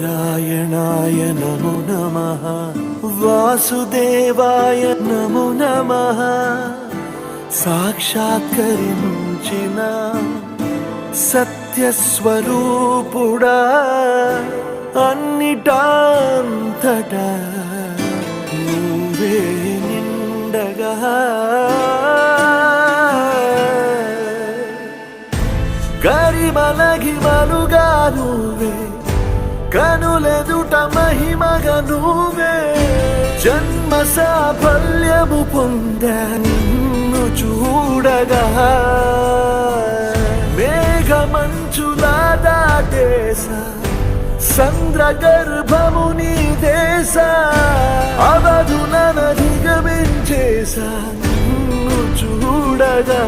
నారాయణాయ నమో నమః, వాసుదేవాయ నమో నమః. సాక్షాత్కరించిన సత్యస్వరూపుడా, అన్నిటాంతటా నువ్వే నిండగా. గరిమలగిమలుగా నువ్వే, కనులెదుట మహిమగా నువ్వే. జన్మ సాఫల్యము పొందా నిన్ను చూడగా. మేఘమంచులా దాటేసా సంద్ర గర్భము నీ దేశ. అవధులను దిగమించేసా నిన్ను చూడగా.